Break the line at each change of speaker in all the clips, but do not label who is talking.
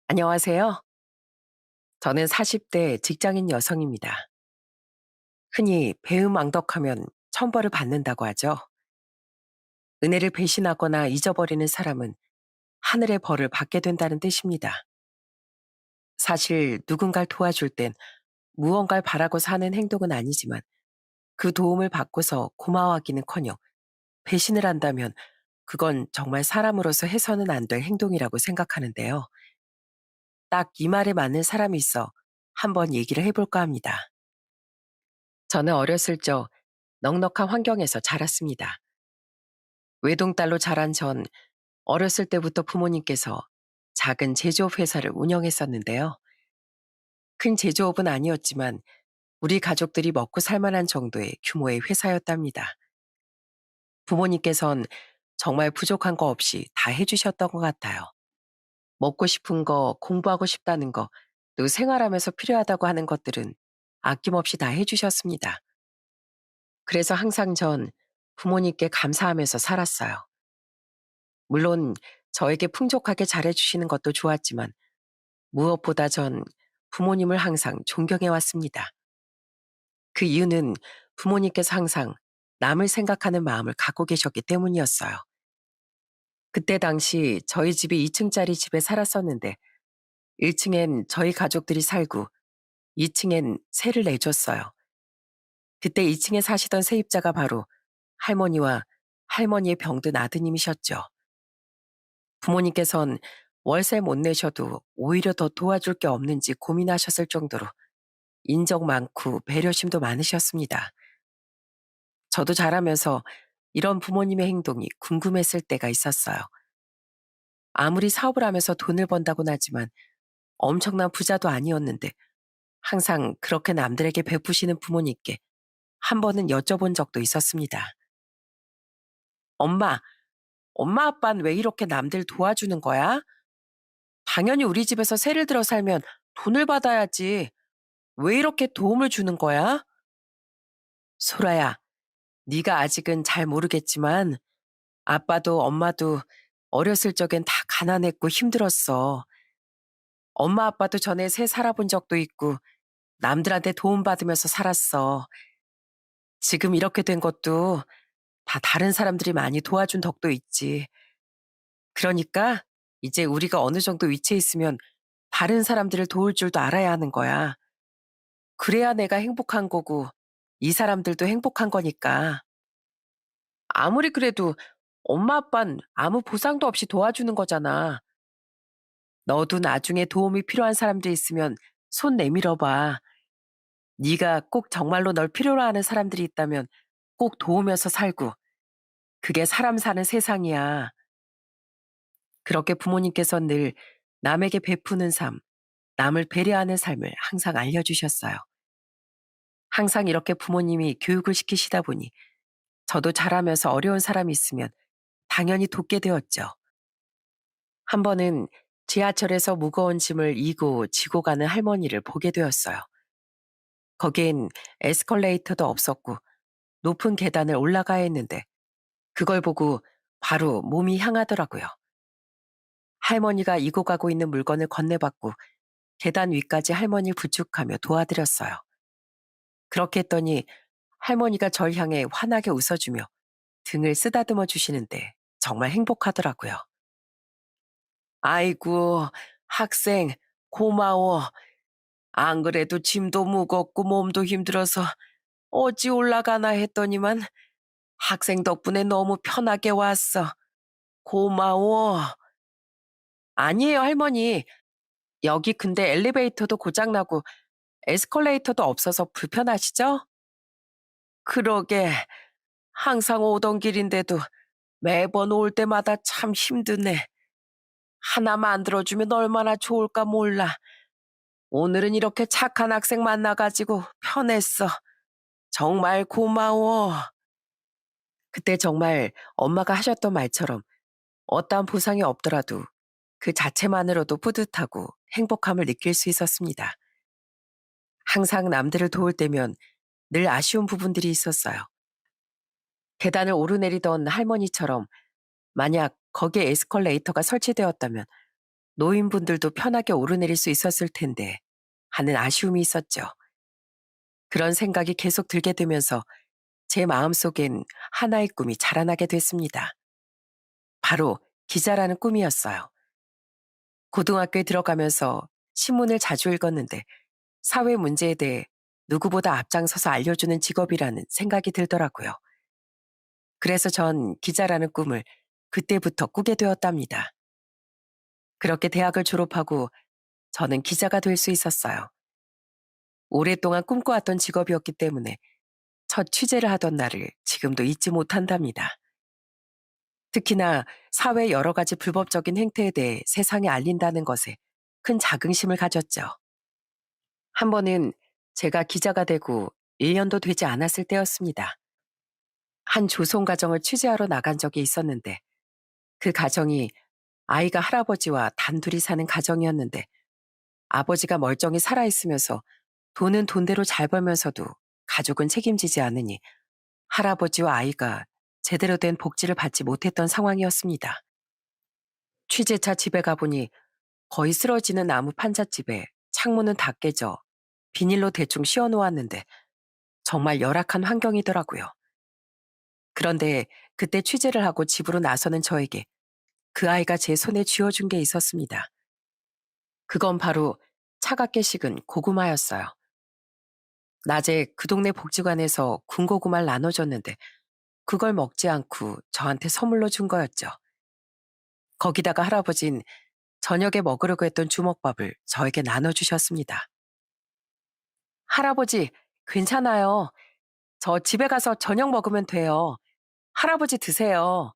안녕하세요. 저는 40대 직장인 여성입니다. 흔히 배은망덕하면 천벌을 받는다고 하죠. 은혜를 배신하거나 잊어버리는 사람은 하늘의 벌을 받게 된다는 뜻입니다. 사실 누군가를 도와줄 땐 무언가를 바라고 사는 행동은 아니지만 그 도움을 받고서 고마워하기는커녕 배신을 한다면 그건 정말 사람으로서 해서는 안 될 행동이라고 생각하는데요. 딱 이 말에 맞는 사람이 있어 한번 얘기를 해볼까 합니다. 저는 어렸을 적 넉넉한 환경에서 자랐습니다. 외동딸로 자란 전 어렸을 때부터 부모님께서 작은 제조업 회사를 운영했었는데요. 큰 제조업은 아니었지만 우리 가족들이 먹고 살 만한 정도의 규모의 회사였답니다. 부모님께선 정말 부족한 거 없이 다 해주셨던 것 같아요. 먹고 싶은 거, 공부하고 싶다는 거, 또 생활하면서 필요하다고 하는 것들은 아낌없이 다 해주셨습니다. 그래서 항상 전 부모님께 감사하면서 살았어요. 물론 저에게 풍족하게 잘해주시는 것도 좋았지만 무엇보다 전 부모님을 항상 존경해 왔습니다. 그 이유는 부모님께서 항상 남을 생각하는 마음을 갖고 계셨기 때문이었어요. 그때 당시 저희 집이 2층짜리 집에 살았었는데 1층엔 저희 가족들이 살고 2층엔 세를 내줬어요. 그때 2층에 사시던 세입자가 바로 할머니와 할머니의 병든 아드님이셨죠. 부모님께선 월세 못 내셔도 오히려 더 도와줄 게 없는지 고민하셨을 정도로 인정 많고 배려심도 많으셨습니다. 저도 자라면서 이런 부모님의 행동이 궁금했을 때가 있었어요. 아무리 사업을 하면서 돈을 번다고는 하지만 엄청난 부자도 아니었는데 항상 그렇게 남들에게 베푸시는 부모님께 한 번은 여쭤본 적도 있었습니다. 엄마, 엄마 아빠는 왜 이렇게 남들 도와주는 거야? 당연히 우리 집에서 세를 들어 살면 돈을 받아야지. 왜 이렇게 도움을 주는 거야? 소라야, 네가 아직은 잘 모르겠지만 아빠도 엄마도 어렸을 적엔 다 가난했고 힘들었어. 엄마 아빠도 전에 새 살아본 적도 있고 남들한테 도움받으면서 살았어. 지금 이렇게 된 것도 다 다른 사람들이 많이 도와준 덕도 있지. 그러니까 이제 우리가 어느 정도 위치에 있으면 다른 사람들을 도울 줄도 알아야 하는 거야. 그래야 내가 행복한 거고 이 사람들도 행복한 거니까. 아무리 그래도 엄마 아빤 아무 보상도 없이 도와주는 거잖아. 너도 나중에 도움이 필요한 사람들 있으면 손 내밀어 봐. 네가 꼭 정말로 널 필요로 하는 사람들이 있다면 꼭 도우면서 살고 그게 사람 사는 세상이야. 그렇게 부모님께서 늘 남에게 베푸는 삶, 남을 배려하는 삶을 항상 알려주셨어요. 항상 이렇게 부모님이 교육을 시키시다 보니 저도 자라면서 어려운 사람이 있으면 당연히 돕게 되었죠. 한 번은 지하철에서 무거운 짐을 이고 지고 가는 할머니를 보게 되었어요. 거기엔 에스컬레이터도 없었고 높은 계단을 올라가야 했는데 그걸 보고 바로 몸이 향하더라고요. 할머니가 이고 가고 있는 물건을 건네받고 계단 위까지 할머니를 부축하며 도와드렸어요. 그렇게 했더니 할머니가 절 향해 환하게 웃어주며 등을 쓰다듬어 주시는데 정말 행복하더라고요. 아이고, 학생, 고마워. 안 그래도 짐도 무겁고 몸도 힘들어서 어찌 올라가나 했더니만 학생 덕분에 너무 편하게 왔어. 고마워. 아니에요, 할머니. 여기 근데 엘리베이터도 고장나고 에스컬레이터도 없어서 불편하시죠? 그러게. 항상 오던 길인데도 매번 올 때마다 참 힘드네. 하나 만들어주면 얼마나 좋을까 몰라. 오늘은 이렇게 착한 학생 만나가지고 편했어. 정말 고마워. 그때 정말 엄마가 하셨던 말처럼 어떠한 보상이 없더라도 그 자체만으로도 뿌듯하고 행복함을 느낄 수 있었습니다. 항상 남들을 도울 때면 늘 아쉬운 부분들이 있었어요. 계단을 오르내리던 할머니처럼 만약 거기에 에스컬레이터가 설치되었다면 노인분들도 편하게 오르내릴 수 있었을 텐데 하는 아쉬움이 있었죠. 그런 생각이 계속 들게 되면서 제 마음속엔 하나의 꿈이 자라나게 됐습니다. 바로 기자라는 꿈이었어요. 고등학교에 들어가면서 신문을 자주 읽었는데 사회 문제에 대해 누구보다 앞장서서 알려주는 직업이라는 생각이 들더라고요. 그래서 전 기자라는 꿈을 그때부터 꾸게 되었답니다. 그렇게 대학을 졸업하고 저는 기자가 될 수 있었어요. 오랫동안 꿈꿔왔던 직업이었기 때문에 첫 취재를 하던 날을 지금도 잊지 못한답니다. 특히나 사회 여러 가지 불법적인 행태에 대해 세상에 알린다는 것에 큰 자긍심을 가졌죠. 한 번은 제가 기자가 되고 1년도 되지 않았을 때였습니다. 한 조선 가정을 취재하러 나간 적이 있었는데 그 가정이 아이가 할아버지와 단둘이 사는 가정이었는데 아버지가 멀쩡히 살아있으면서 돈은 돈대로 잘 벌면서도 가족은 책임지지 않으니 할아버지와 아이가 제대로 된 복지를 받지 못했던 상황이었습니다. 취재차 집에 가보니 거의 쓰러지는 나무 판잣집에 창문은 다 깨져 비닐로 대충 씌워놓았는데 정말 열악한 환경이더라고요. 그런데 그때 취재를 하고 집으로 나서는 저에게 그 아이가 제 손에 쥐어준 게 있었습니다. 그건 바로 차갑게 식은 고구마였어요. 낮에 그 동네 복지관에서 군고구마를 나눠줬는데 그걸 먹지 않고 저한테 선물로 준 거였죠. 거기다가 할아버진 저녁에 먹으려고 했던 주먹밥을 저에게 나눠주셨습니다. 할아버지, 괜찮아요. 저 집에 가서 저녁 먹으면 돼요. 할아버지 드세요.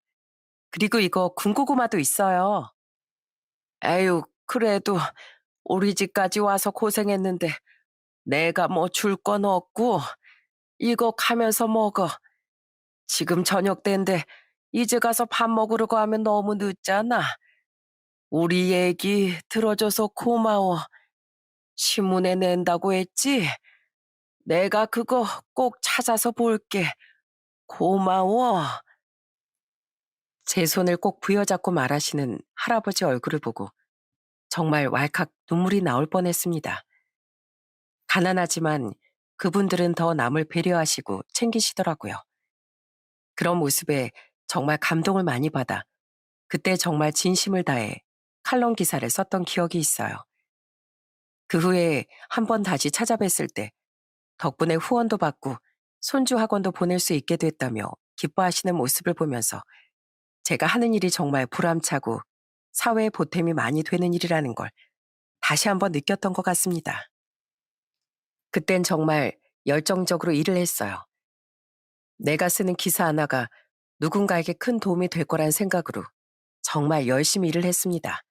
그리고 이거 군고구마도 있어요. 에휴, 그래도 우리 집까지 와서 고생했는데 내가 뭐 줄 건 없고 이거 가면서 먹어. 지금 저녁 때인데 이제 가서 밥 먹으려고 하면 너무 늦잖아. 우리 얘기 들어줘서 고마워. 신문에 낸다고 했지? 내가 그거 꼭 찾아서 볼게. 고마워. 제 손을 꼭 부여잡고 말하시는 할아버지 얼굴을 보고 정말 왈칵 눈물이 나올 뻔했습니다. 가난하지만 그분들은 더 남을 배려하시고 챙기시더라고요. 그런 모습에 정말 감동을 많이 받아 그때 정말 진심을 다해 칼럼 기사를 썼던 기억이 있어요. 그 후에 한 번 다시 찾아뵀을 때 덕분에 후원도 받고 손주 학원도 보낼 수 있게 됐다며 기뻐하시는 모습을 보면서 제가 하는 일이 정말 보람차고 사회에 보탬이 많이 되는 일이라는 걸 다시 한번 느꼈던 것 같습니다. 그땐 정말 열정적으로 일을 했어요. 내가 쓰는 기사 하나가 누군가에게 큰 도움이 될 거란 생각으로 정말 열심히 일을 했습니다.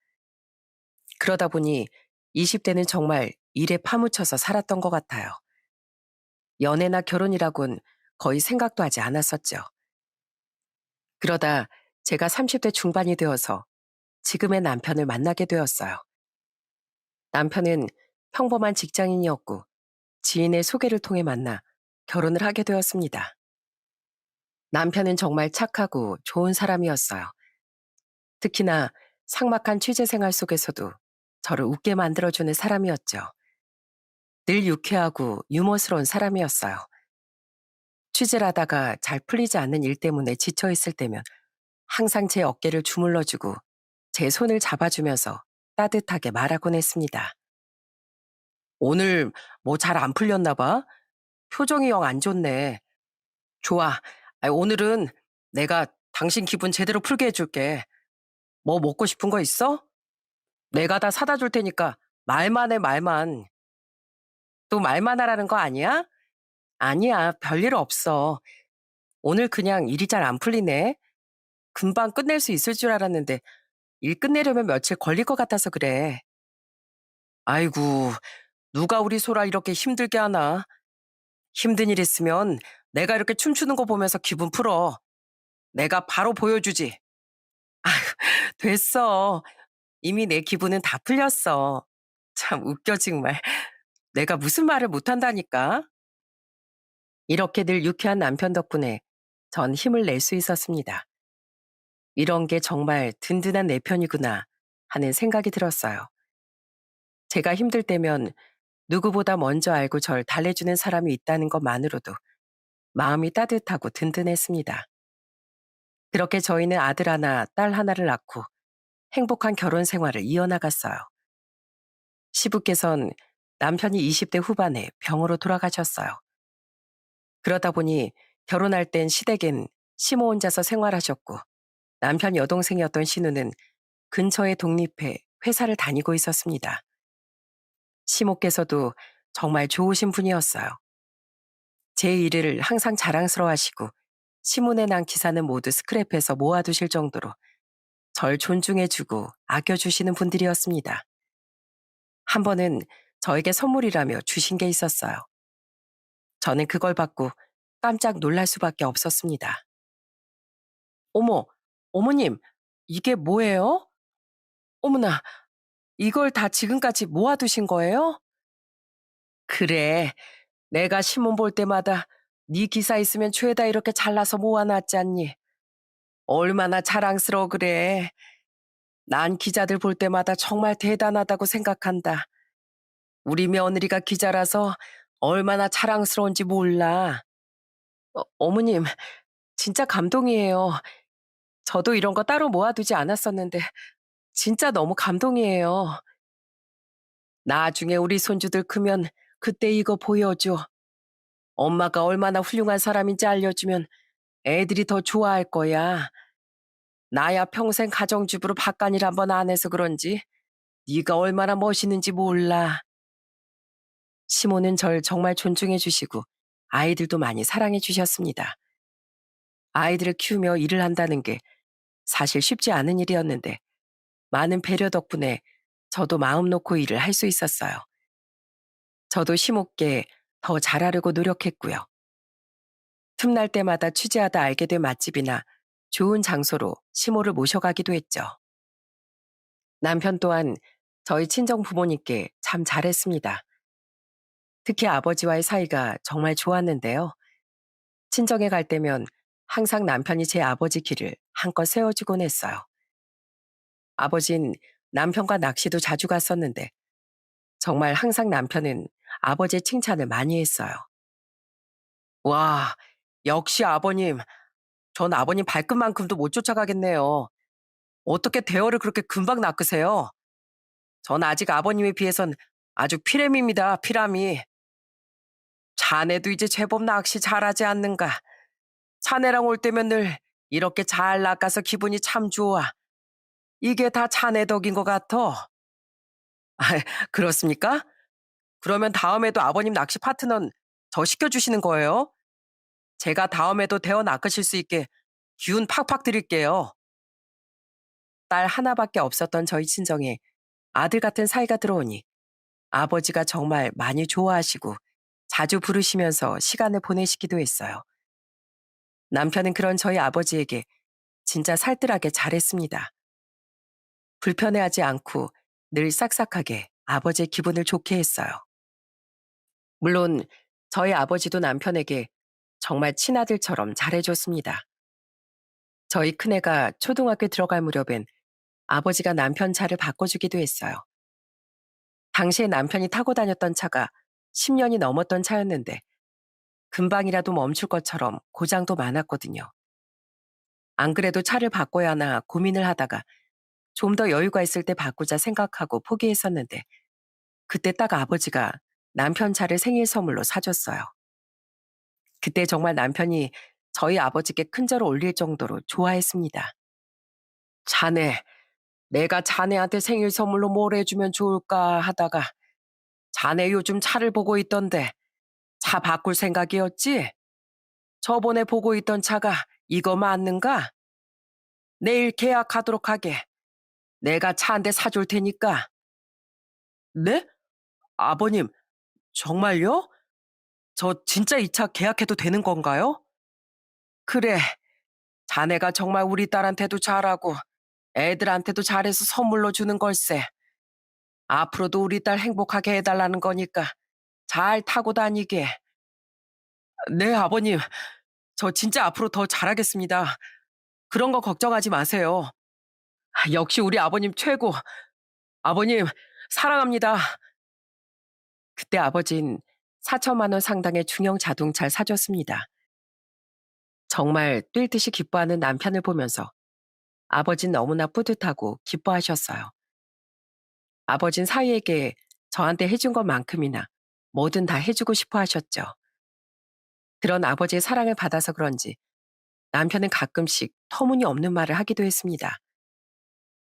그러다 보니 20대는 정말 일에 파묻혀서 살았던 것 같아요. 연애나 결혼이라곤 거의 생각도 하지 않았었죠. 그러다 제가 30대 중반이 되어서 지금의 남편을 만나게 되었어요. 남편은 평범한 직장인이었고 지인의 소개를 통해 만나 결혼을 하게 되었습니다. 남편은 정말 착하고 좋은 사람이었어요. 특히나 삭막한 취재 생활 속에서도 저를 웃게 만들어주는 사람이었죠. 늘 유쾌하고 유머스러운 사람이었어요. 취재를 하다가 잘 풀리지 않는 일 때문에 지쳐있을 때면 항상 제 어깨를 주물러주고 제 손을 잡아주면서 따뜻하게 말하곤 했습니다. 오늘 뭐 잘 안 풀렸나 봐? 표정이 영 안 좋네. 좋아. 오늘은 내가 당신 기분 제대로 풀게 해줄게. 뭐 먹고 싶은 거 있어? 내가 다 사다 줄 테니까 말만 해, 말만. 또 말만 하라는 거 아니야? 아니야, 별일 없어. 오늘 그냥 일이 잘 안 풀리네. 금방 끝낼 수 있을 줄 알았는데 일 끝내려면 며칠 걸릴 것 같아서 그래. 아이고, 누가 우리 소라 이렇게 힘들게 하나? 힘든 일 있으면 내가 이렇게 춤추는 거 보면서 기분 풀어. 내가 바로 보여주지. 됐어. 이미 내 기분은 다 풀렸어. 참 웃겨 정말. 내가 무슨 말을 못한다니까. 이렇게 늘 유쾌한 남편 덕분에 전 힘을 낼 수 있었습니다. 이런 게 정말 든든한 내 편이구나 하는 생각이 들었어요. 제가 힘들 때면 누구보다 먼저 알고 절 달래주는 사람이 있다는 것만으로도 마음이 따뜻하고 든든했습니다. 그렇게 저희는 아들 하나, 딸 하나를 낳고 행복한 결혼 생활을 이어나갔어요. 시부께선 남편이 20대 후반에 병으로 돌아가셨어요. 그러다 보니 결혼할 땐 시댁엔 시모 혼자서 생활하셨고 남편 여동생이었던 신우는 근처에 독립해 회사를 다니고 있었습니다. 시모께서도 정말 좋으신 분이었어요. 제 일을 항상 자랑스러워하시고 신문에 난 기사는 모두 스크랩해서 모아두실 정도로 절 존중해주고 아껴주시는 분들이었습니다. 한 번은 저에게 선물이라며 주신 게 있었어요. 저는 그걸 받고 깜짝 놀랄 수밖에 없었습니다. 어머, 어머님, 이게 뭐예요? 어머나, 이걸 다 지금까지 모아두신 거예요? 그래, 내가 신문 볼 때마다 네 기사 있으면 죄다 이렇게 잘라서 모아놨지 않니? 얼마나 자랑스러워 그래. 난 기자들 볼 때마다 정말 대단하다고 생각한다. 우리 며느리가 기자라서 얼마나 자랑스러운지 몰라. 어머님, 진짜 감동이에요. 저도 이런 거 따로 모아두지 않았었는데 진짜 너무 감동이에요. 나중에 우리 손주들 크면 그때 이거 보여줘. 엄마가 얼마나 훌륭한 사람인지 알려주면 애들이 더 좋아할 거야. 나야 평생 가정주부로 바깥일 한 번 안 해서 그런지 네가 얼마나 멋있는지 몰라. 시모는 절 정말 존중해 주시고 아이들도 많이 사랑해 주셨습니다. 아이들을 키우며 일을 한다는 게 사실 쉽지 않은 일이었는데 많은 배려 덕분에 저도 마음 놓고 일을 할 수 있었어요. 저도 시모께 더 잘하려고 노력했고요. 틈날 때마다 취재하다 알게 된 맛집이나 좋은 장소로 시모를 모셔가기도 했죠. 남편 또한 저희 친정 부모님께 참 잘했습니다. 특히 아버지와의 사이가 정말 좋았는데요. 친정에 갈 때면 항상 남편이 제 아버지 길을 한껏 세워주곤 했어요. 아버진 남편과 낚시도 자주 갔었는데 정말 항상 남편은 아버지의 칭찬을 많이 했어요. 와, 역시 아버님. 전 아버님 발끝만큼도 못 쫓아가겠네요. 어떻게 대어를 그렇게 금방 낚으세요? 전 아직 아버님에 비해선 아주 피렘입니다, 피라미. 자네도 이제 제법 낚시 잘하지 않는가. 자네랑 올 때면 늘 이렇게 잘 낚아서 기분이 참 좋아. 이게 다 자네 덕인 것 같아. 아, 그렇습니까? 그러면 다음에도 아버님 낚시 파트너는 저 시켜주시는 거예요? 제가 다음에도 대어 낚으실 수 있게 기운 팍팍 드릴게요. 딸 하나밖에 없었던 저희 친정에 아들 같은 사이가 들어오니 아버지가 정말 많이 좋아하시고 자주 부르시면서 시간을 보내시기도 했어요. 남편은 그런 저희 아버지에게 진짜 살뜰하게 잘했습니다. 불편해하지 않고 늘 싹싹하게 아버지의 기분을 좋게 했어요. 물론 저희 아버지도 남편에게 정말 친아들처럼 잘해줬습니다. 저희 큰애가 초등학교 들어갈 무렵엔 아버지가 남편 차를 바꿔주기도 했어요. 당시에 남편이 타고 다녔던 차가 10년이 넘었던 차였는데 금방이라도 멈출 것처럼 고장도 많았거든요. 안 그래도 차를 바꿔야 하나 고민을 하다가 좀 더 여유가 있을 때 바꾸자 생각하고 포기했었는데 그때 딱 아버지가 남편 차를 생일 선물로 사줬어요. 그때 정말 남편이 저희 아버지께 큰절을 올릴 정도로 좋아했습니다. 자네, 내가 자네한테 생일 선물로 뭘 해주면 좋을까 하다가 자네 요즘 차를 보고 있던데 차 바꿀 생각이었지? 저번에 보고 있던 차가 이거 맞는가? 내일 계약하도록 하게. 내가 차 한 대 사줄 테니까. 네? 아버님, 정말요? 저 진짜 이 차 계약해도 되는 건가요? 그래, 자네가 정말 우리 딸한테도 잘하고 애들한테도 잘해서 선물로 주는 걸세. 앞으로도 우리 딸 행복하게 해달라는 거니까 잘 타고 다니게. 네, 아버님. 저 진짜 앞으로 더 잘하겠습니다. 그런 거 걱정하지 마세요. 역시 우리 아버님 최고. 아버님, 사랑합니다. 그때 아버진 4천만 원 상당의 중형 자동차를 사줬습니다. 정말 뛸 듯이 기뻐하는 남편을 보면서 아버진 너무나 뿌듯하고 기뻐하셨어요. 아버진 사위에게 저한테 해준 것만큼이나 뭐든 다 해주고 싶어 하셨죠. 그런 아버지의 사랑을 받아서 그런지 남편은 가끔씩 터무니없는 말을 하기도 했습니다.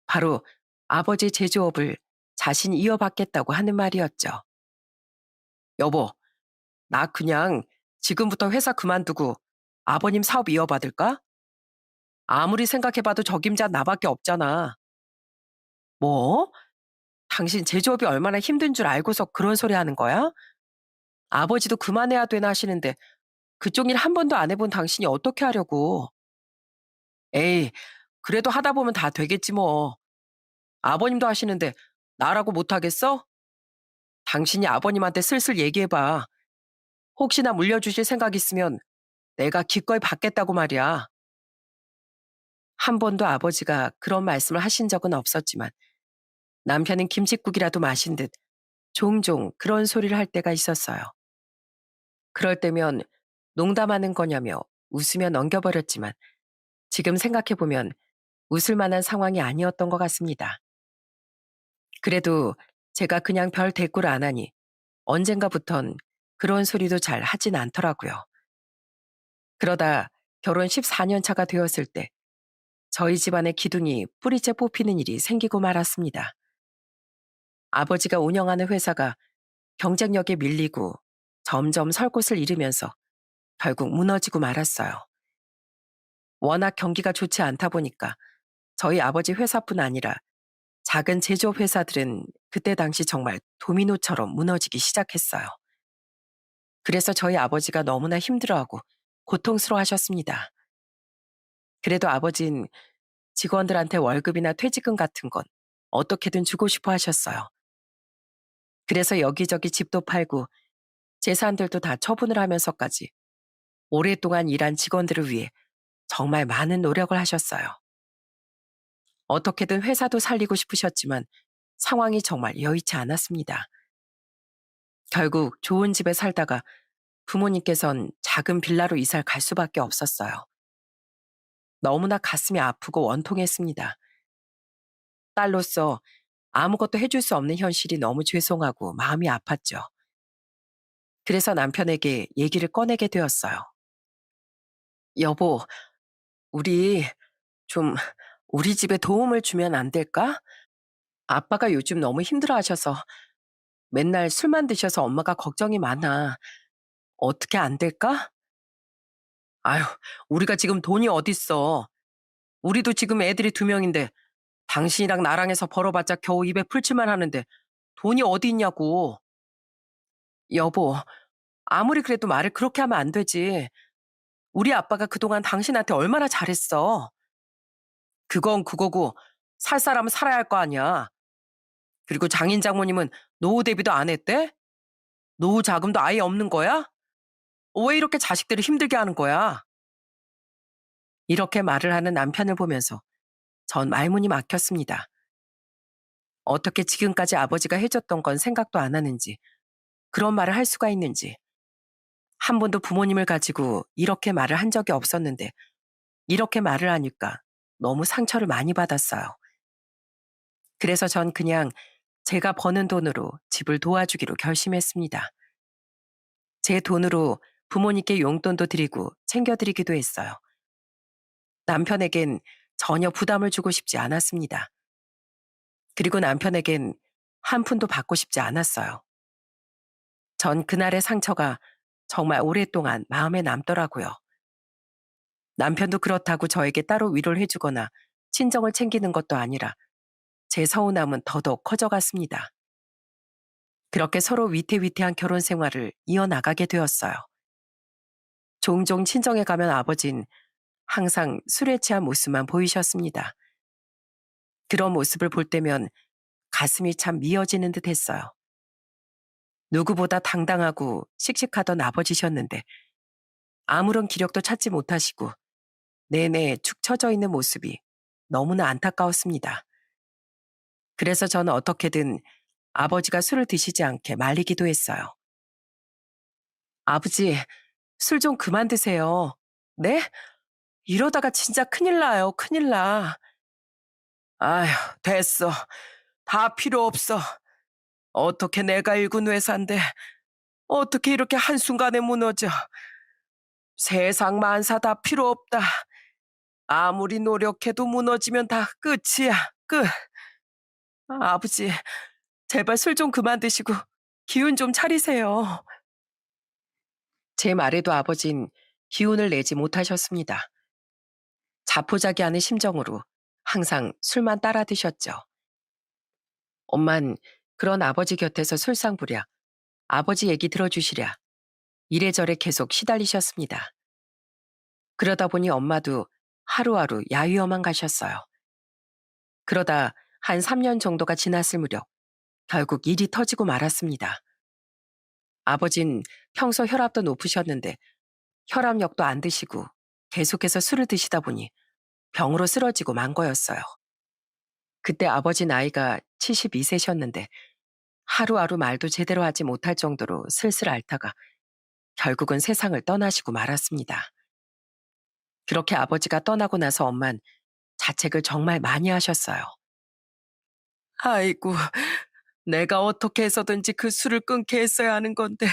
바로 아버지 제조업을 자신이 이어받겠다고 하는 말이었죠. 여보, 나 그냥 지금부터 회사 그만두고 아버님 사업 이어받을까? 아무리 생각해봐도 적임자 나밖에 없잖아. 뭐? 당신 제조업이 얼마나 힘든 줄 알고서 그런 소리 하는 거야? 아버지도 그만해야 되나 하시는데 그쪽 일 한 번도 안 해본 당신이 어떻게 하려고. 에이, 그래도 하다 보면 다 되겠지 뭐. 아버님도 하시는데 나라고 못하겠어? 당신이 아버님한테 슬슬 얘기해봐. 혹시나 물려주실 생각 있으면 내가 기꺼이 받겠다고 말이야. 한 번도 아버지가 그런 말씀을 하신 적은 없었지만 남편은 김칫국이라도 마신 듯 종종 그런 소리를 할 때가 있었어요. 그럴 때면 농담하는 거냐며 웃으며 넘겨버렸지만 지금 생각해보면 웃을 만한 상황이 아니었던 것 같습니다. 그래도 제가 그냥 별 대꾸를 안 하니 언젠가부턴 그런 소리도 잘 하진 않더라고요. 그러다 결혼 14년 차가 되었을 때 저희 집안의 기둥이 뿌리째 뽑히는 일이 생기고 말았습니다. 아버지가 운영하는 회사가 경쟁력에 밀리고 점점 설 곳을 잃으면서 결국 무너지고 말았어요. 워낙 경기가 좋지 않다 보니까 저희 아버지 회사뿐 아니라 작은 제조업 회사들은 그때 당시 정말 도미노처럼 무너지기 시작했어요. 그래서 저희 아버지가 너무나 힘들어하고 고통스러워 하셨습니다. 그래도 아버진 직원들한테 월급이나 퇴직금 같은 건 어떻게든 주고 싶어 하셨어요. 그래서 여기저기 집도 팔고 재산들도 다 처분을 하면서까지 오랫동안 일한 직원들을 위해 정말 많은 노력을 하셨어요. 어떻게든 회사도 살리고 싶으셨지만 상황이 정말 여의치 않았습니다. 결국 좋은 집에 살다가 부모님께선 작은 빌라로 이사를 갈 수밖에 없었어요. 너무나 가슴이 아프고 원통했습니다. 딸로서 아무것도 해줄 수 없는 현실이 너무 죄송하고 마음이 아팠죠. 그래서 남편에게 얘기를 꺼내게 되었어요. 여보, 우리 좀 우리 집에 도움을 주면 안 될까? 아빠가 요즘 너무 힘들어 하셔서 맨날 술만 드셔서 엄마가 걱정이 많아. 어떻게 안 될까? 아유, 우리가 지금 돈이 어딨어. 우리도 지금 애들이 2명인데 당신이랑 나랑 해서 벌어봤자 겨우 입에 풀칠만 하는데 돈이 어디 있냐고. 여보, 아무리 그래도 말을 그렇게 하면 안 되지. 우리 아빠가 그동안 당신한테 얼마나 잘했어. 그건 그거고 살 사람은 살아야 할 거 아니야. 그리고 장인 장모님은 노후 대비도 안 했대? 노후 자금도 아예 없는 거야? 왜 이렇게 자식들을 힘들게 하는 거야? 이렇게 말을 하는 남편을 보면서 전 말문이 막혔습니다. 어떻게 지금까지 아버지가 해줬던 건 생각도 안 하는지, 그런 말을 할 수가 있는지, 한 번도 부모님을 가지고 이렇게 말을 한 적이 없었는데, 이렇게 말을 하니까 너무 상처를 많이 받았어요. 그래서 전 그냥 제가 버는 돈으로 집을 도와주기로 결심했습니다. 제 돈으로 부모님께 용돈도 드리고 챙겨드리기도 했어요. 남편에겐 전혀 부담을 주고 싶지 않았습니다. 그리고 남편에겐 한 푼도 받고 싶지 않았어요. 전 그날의 상처가 정말 오랫동안 마음에 남더라고요. 남편도 그렇다고 저에게 따로 위로를 해주거나 친정을 챙기는 것도 아니라 제 서운함은 더더욱 커져갔습니다. 그렇게 서로 위태위태한 결혼 생활을 이어나가게 되었어요. 종종 친정에 가면 아버진 항상 술에 취한 모습만 보이셨습니다. 그런 모습을 볼 때면 가슴이 참 미어지는 듯 했어요. 누구보다 당당하고 씩씩하던 아버지셨는데 아무런 기력도 찾지 못하시고 내내 축 처져 있는 모습이 너무나 안타까웠습니다. 그래서 저는 어떻게든 아버지가 술을 드시지 않게 말리기도 했어요. 아버지, 술 좀 그만 드세요. 네? 이러다가 진짜 큰일 나요, 큰일 나. 아휴, 됐어. 다 필요 없어. 어떻게 내가 일군 회사인데 어떻게 이렇게 한순간에 무너져. 세상 만사 다 필요 없다. 아무리 노력해도 무너지면 다 끝이야, 끝. 아버지, 제발 술 좀 그만 드시고 기운 좀 차리세요. 제 말에도 아버진 기운을 내지 못하셨습니다. 자포자기하는 심정으로 항상 술만 따라 드셨죠. 엄만 그런 아버지 곁에서 술상부랴, 아버지 얘기 들어주시랴, 이래저래 계속 시달리셨습니다. 그러다 보니 엄마도 하루하루 야위어만 가셨어요. 그러다 한 3년 정도가 지났을 무렵 결국 일이 터지고 말았습니다. 아버진 평소 혈압도 높으셨는데 혈압약도 안 드시고 계속해서 술을 드시다 보니 병으로 쓰러지고 만 거였어요. 그때 아버지 나이가 72세셨는데 하루하루 말도 제대로 하지 못할 정도로 슬슬 앓다가 결국은 세상을 떠나시고 말았습니다. 그렇게 아버지가 떠나고 나서 엄만 자책을 정말 많이 하셨어요. 아이고, 내가 어떻게 해서든지 그 술을 끊게 했어야 하는 건데,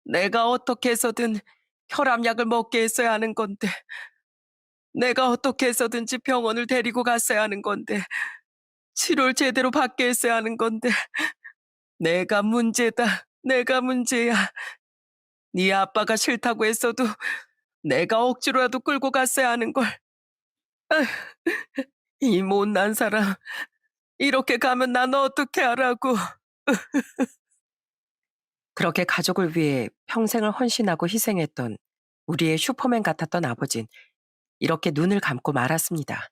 내가 어떻게 해서든 혈압약을 먹게 했어야 하는 건데, 내가 어떻게 해서든지 병원을 데리고 갔어야 하는 건데, 치료를 제대로 받게 했어야 하는 건데, 내가 문제다. 내가 문제야. 네 아빠가 싫다고 했어도 내가 억지로라도 끌고 갔어야 하는 걸. 이 못난 사람. 이렇게 가면 난 어떻게 하라고. 그렇게 가족을 위해 평생을 헌신하고 희생했던 우리의 슈퍼맨 같았던 아버진 이렇게 눈을 감고 말았습니다.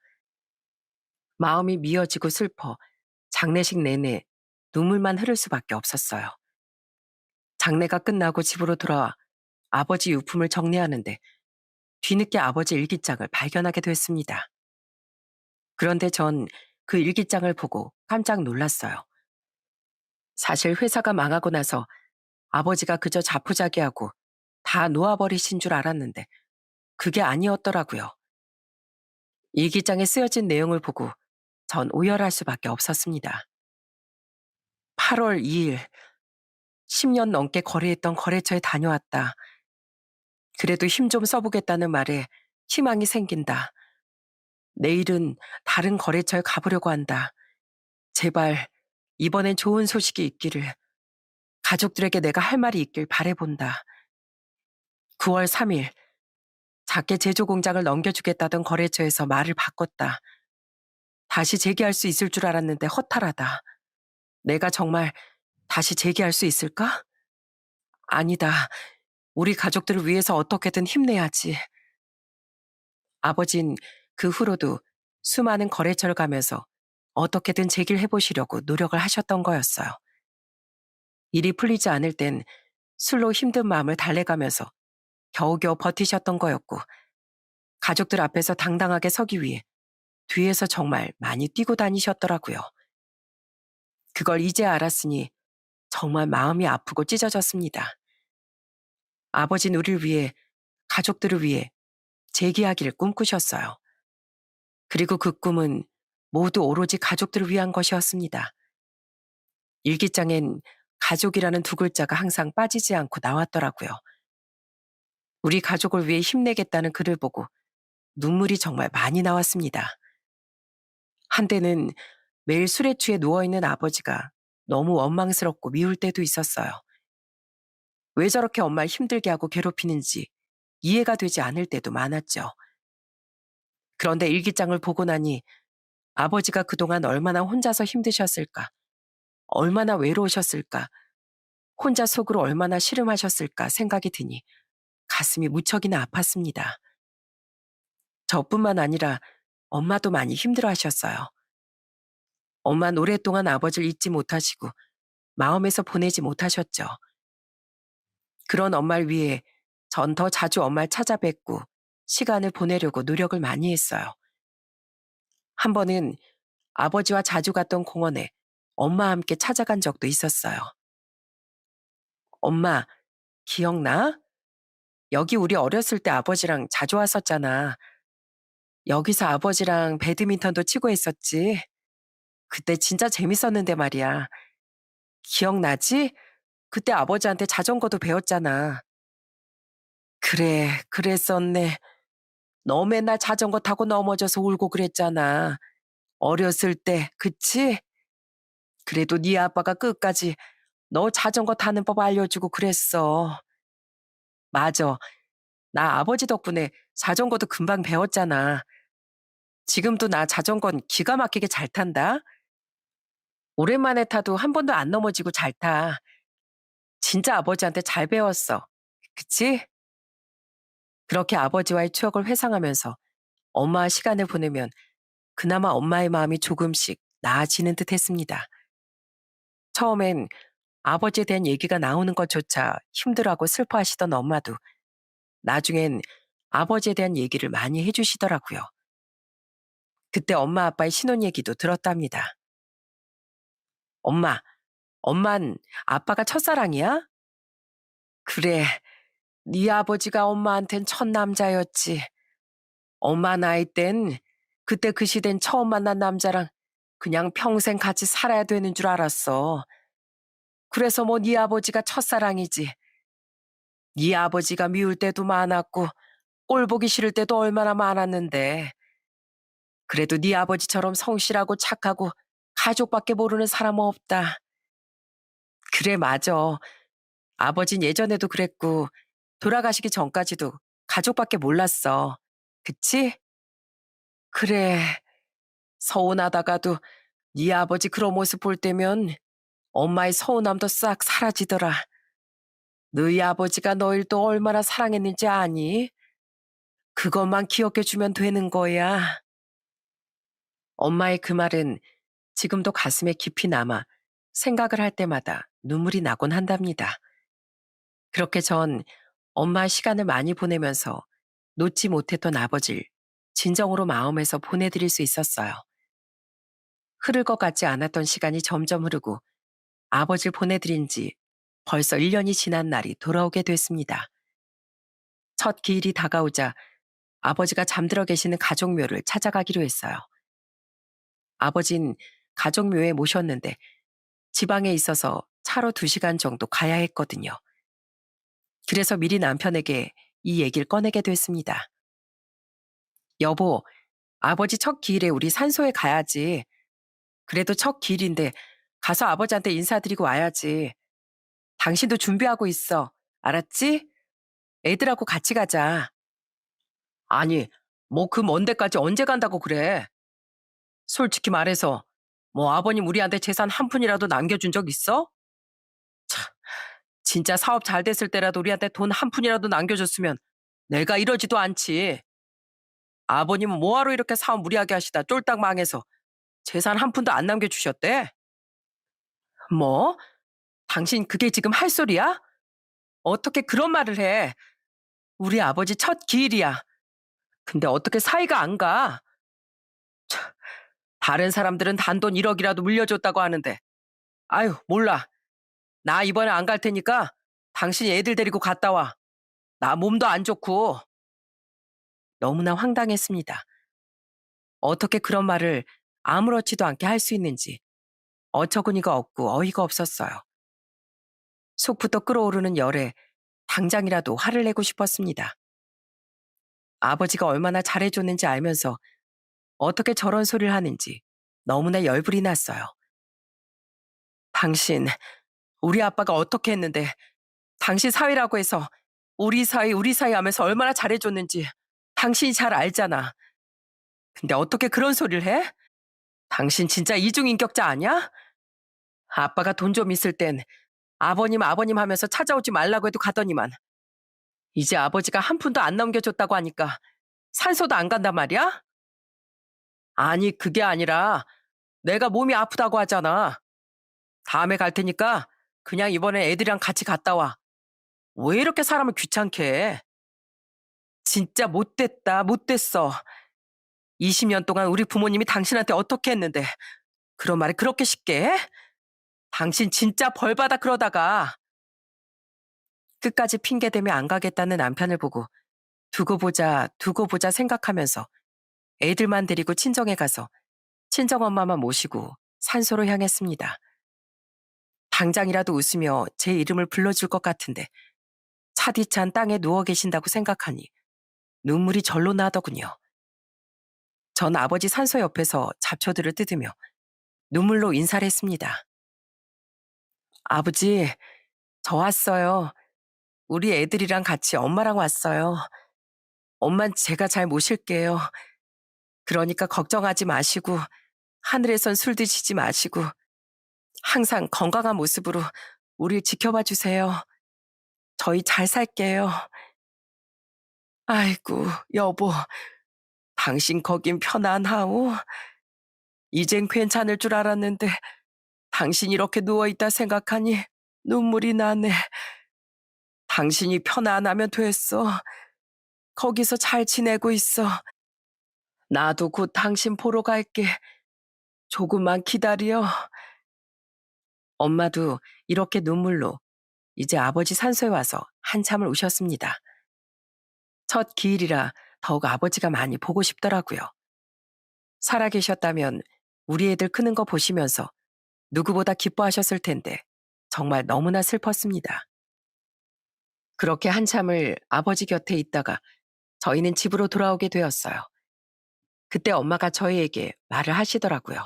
마음이 미어지고 슬퍼 장례식 내내 눈물만 흐를 수밖에 없었어요. 장례가 끝나고 집으로 돌아와 아버지 유품을 정리하는데 뒤늦게 아버지 일기장을 발견하게 됐습니다. 그런데 전 그 일기장을 보고 깜짝 놀랐어요. 사실 회사가 망하고 나서 아버지가 그저 자포자기하고 다 놓아버리신 줄 알았는데 그게 아니었더라고요. 일기장에 쓰여진 내용을 보고 전 오열할 수밖에 없었습니다. 8월 2일, 10년 넘게 거래했던 거래처에 다녀왔다. 그래도 힘 좀 써보겠다는 말에 희망이 생긴다. 내일은 다른 거래처에 가보려고 한다. 제발 이번엔 좋은 소식이 있기를. 가족들에게 내가 할 말이 있길 바래본다. 9월 3일, 작게 제조 공장을 넘겨주겠다던 거래처에서 말을 바꿨다. 다시 재기할 수 있을 줄 알았는데 허탈하다. 내가 정말 다시 재기할 수 있을까? 아니다. 우리 가족들을 위해서 어떻게든 힘내야지. 아버진 그 후로도 수많은 거래처를 가면서 어떻게든 재기를 해보시려고 노력을 하셨던 거였어요. 일이 풀리지 않을 땐 술로 힘든 마음을 달래가면서 겨우겨우 버티셨던 거였고 가족들 앞에서 당당하게 서기 위해 뒤에서 정말 많이 뛰고 다니셨더라고요. 그걸 이제 알았으니 정말 마음이 아프고 찢어졌습니다. 아버진 우리를 위해 가족들을 위해 재기하기를 꿈꾸셨어요. 그리고 그 꿈은 모두 오로지 가족들을 위한 것이었습니다. 일기장엔 가족이라는 두 글자가 항상 빠지지 않고 나왔더라고요. 우리 가족을 위해 힘내겠다는 글을 보고 눈물이 정말 많이 나왔습니다. 한때는 매일 술에 취해 누워있는 아버지가 너무 원망스럽고 미울 때도 있었어요. 왜 저렇게 엄마를 힘들게 하고 괴롭히는지 이해가 되지 않을 때도 많았죠. 그런데 일기장을 보고 나니 아버지가 그동안 얼마나 혼자서 힘드셨을까, 얼마나 외로우셨을까, 혼자 속으로 얼마나 씨름하셨을까 생각이 드니 가슴이 무척이나 아팠습니다. 저뿐만 아니라 엄마도 많이 힘들어하셨어요. 엄마는 오랫동안 아버지를 잊지 못하시고 마음에서 보내지 못하셨죠. 그런 엄마를 위해 전 더 자주 엄마를 찾아뵙고 시간을 보내려고 노력을 많이 했어요. 한 번은 아버지와 자주 갔던 공원에 엄마와 함께 찾아간 적도 있었어요. 엄마, 기억나? 여기 우리 어렸을 때 아버지랑 자주 왔었잖아. 여기서 아버지랑 배드민턴도 치고 했었지. 그때 진짜 재밌었는데 말이야. 기억나지? 그때 아버지한테 자전거도 배웠잖아. 그래, 그랬었네. 너 맨날 자전거 타고 넘어져서 울고 그랬잖아. 어렸을 때, 그치? 그래도 네 아빠가 끝까지 너 자전거 타는 법 알려주고 그랬어. 맞아. 나 아버지 덕분에 자전거도 금방 배웠잖아. 지금도 나 자전거는 기가 막히게 잘 탄다. 오랜만에 타도 한 번도 안 넘어지고 잘 타. 진짜 아버지한테 잘 배웠어. 그치? 그렇게 아버지와의 추억을 회상하면서 엄마와 시간을 보내면 그나마 엄마의 마음이 조금씩 나아지는 듯 했습니다. 처음엔 아버지에 대한 얘기가 나오는 것조차 힘들어하고 슬퍼하시던 엄마도 나중엔 아버지에 대한 얘기를 많이 해주시더라고요. 그때 엄마 아빠의 신혼 얘기도 들었답니다. 엄마, 엄만 아빠가 첫사랑이야? 그래, 네 아버지가 엄마한텐 첫 남자였지. 엄마 나이 땐 그때 그 시댄 처음 만난 남자랑 그냥 평생 같이 살아야 되는 줄 알았어. 그래서 뭐 네 아버지가 첫사랑이지. 네 아버지가 미울 때도 많았고 꼴 보기 싫을 때도 얼마나 많았는데. 그래도 네 아버지처럼 성실하고 착하고 가족밖에 모르는 사람 없다. 그래, 맞아. 아버진 예전에도 그랬고 돌아가시기 전까지도 가족밖에 몰랐어. 그치? 그래. 서운하다가도 네 아버지 그런 모습 볼 때면 엄마의 서운함도 싹 사라지더라. 너희 아버지가 너를 또 얼마나 사랑했는지 아니? 그것만 기억해 주면 되는 거야. 엄마의 그 말은 지금도 가슴에 깊이 남아 생각을 할 때마다 눈물이 나곤 한답니다. 그렇게 전 엄마 시간을 많이 보내면서 놓지 못했던 아버지를 진정으로 마음에서 보내드릴 수 있었어요. 흐를 것 같지 않았던 시간이 점점 흐르고 아버지를 보내드린 지 벌써 1년이 지난 날이 돌아오게 됐습니다. 첫 기일이 다가오자 아버지가 잠들어 계시는 가족묘를 찾아가기로 했어요. 아버진 가족묘에 모셨는데 지방에 있어서 차로 2시간 정도 가야 했거든요. 그래서 미리 남편에게 이 얘기를 꺼내게 됐습니다. 여보, 아버지 첫 기일에 우리 산소에 가야지. 그래도 첫 기일인데 가서 아버지한테 인사드리고 와야지. 당신도 준비하고 있어. 알았지? 애들하고 같이 가자. 아니, 뭐 그 먼 데까지 언제 간다고 그래? 솔직히 말해서 뭐 아버님 우리한테 재산 한 푼이라도 남겨준 적 있어? 참, 진짜 사업 잘 됐을 때라도 우리한테 돈 한 푼이라도 남겨줬으면 내가 이러지도 않지. 아버님은 뭐하러 이렇게 사업 무리하게 하시다 쫄딱 망해서 재산 한 푼도 안 남겨주셨대? 뭐? 당신 그게 지금 할 소리야? 어떻게 그런 말을 해? 우리 아버지 첫 기일이야. 근데 어떻게 사이가 안 가? 다른 사람들은 단돈 1억이라도 물려줬다고 하는데. 아유, 몰라. 나 이번에 안 갈 테니까 당신이 애들 데리고 갔다 와. 나 몸도 안 좋고. 너무나 황당했습니다. 어떻게 그런 말을 아무렇지도 않게 할 수 있는지 어처구니가 없고 어이가 없었어요. 속부터 끓어오르는 열에 당장이라도 화를 내고 싶었습니다. 아버지가 얼마나 잘해줬는지 알면서 어떻게 저런 소리를 하는지 너무나 열불이 났어요. 당신, 우리 아빠가 어떻게 했는데 당신 사위라고 해서 우리 사위 하면서 얼마나 잘해줬는지 당신이 잘 알잖아. 근데 어떻게 그런 소리를 해? 당신 진짜 이중인격자 아니야? 아빠가 돈 좀 있을 땐 아버님 하면서 찾아오지 말라고 해도 가더니만 이제 아버지가 한 푼도 안 넘겨줬다고 하니까 산소도 안 간단 말이야? 아니, 그게 아니라 내가 몸이 아프다고 하잖아. 다음에 갈 테니까 그냥 이번에 애들이랑 같이 갔다 와. 왜 이렇게 사람을 귀찮게 해? 진짜 못됐다, 못됐어. 20년 동안 우리 부모님이 당신한테 어떻게 했는데 그런 말을 그렇게 쉽게 해? 당신 진짜 벌받아 그러다가. 끝까지 핑계대며 안 가겠다는 남편을 보고 두고 보자 생각하면서 애들만 데리고 친정에 가서 친정엄마만 모시고 산소로 향했습니다. 당장이라도 웃으며 제 이름을 불러줄 것 같은데 차디찬 땅에 누워 계신다고 생각하니 눈물이 절로 나더군요. 전 아버지 산소 옆에서 잡초들을 뜯으며 눈물로 인사를 했습니다. 아버지, 저 왔어요. 우리 애들이랑 같이 엄마랑 왔어요. 엄만 제가 잘 모실게요. 그러니까 걱정하지 마시고 하늘에선 술 드시지 마시고 항상 건강한 모습으로 우리 지켜봐 주세요. 저희 잘 살게요. 아이고, 여보, 당신 거긴 편안하오? 이젠 괜찮을 줄 알았는데 당신 이렇게 누워있다 생각하니 눈물이 나네. 당신이 편안하면 됐어. 거기서 잘 지내고 있어. 나도 곧 당신 보러 갈게. 조금만 기다려. 엄마도 이렇게 눈물로 이제 아버지 산소에 와서 한참을 우셨습니다. 첫 기일이라 더욱 아버지가 많이 보고 싶더라고요. 살아계셨다면 우리 애들 크는 거 보시면서 누구보다 기뻐하셨을 텐데 정말 너무나 슬펐습니다. 그렇게 한참을 아버지 곁에 있다가 저희는 집으로 돌아오게 되었어요. 그때 엄마가 저희에게 말을 하시더라고요.